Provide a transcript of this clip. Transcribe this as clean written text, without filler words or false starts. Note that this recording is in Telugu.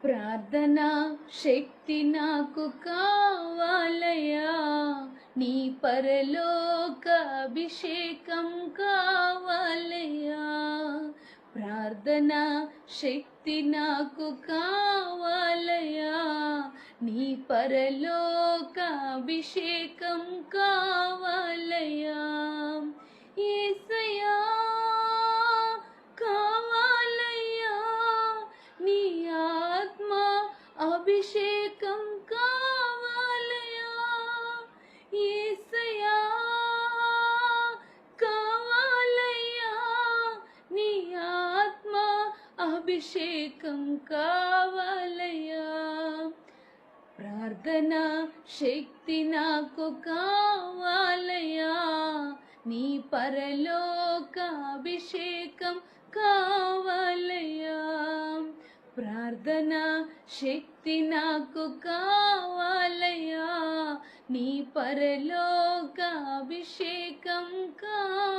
ప్రార్థనా శక్తి నాకు కావాలయ్యా, నీ పరలోక అభిషేకం కావాలయ్యా. ప్రార్థనా శక్తి నాకు కావాలయ్యా, నీ పరలోక అభిషేకం కావాలయ్యా. యేసయ్యా కావాలయ్యా, నీ ఆత్మ అభిషేకం కావాలయ్యా. యేసయ్యా కావాలయ్యా, నీ ఆత్మ అభిషేకం కావాలయ్యా. ప్రార్థనా శక్తి నాకు కావాలయ్యా, నీ పరలోక అభిషేకం కావాలయ్యా. ప్రార్థనా శక్తి నాకు కావాలయ్యా, నీ పరలోక అభిషేకం కావాలయ్యా.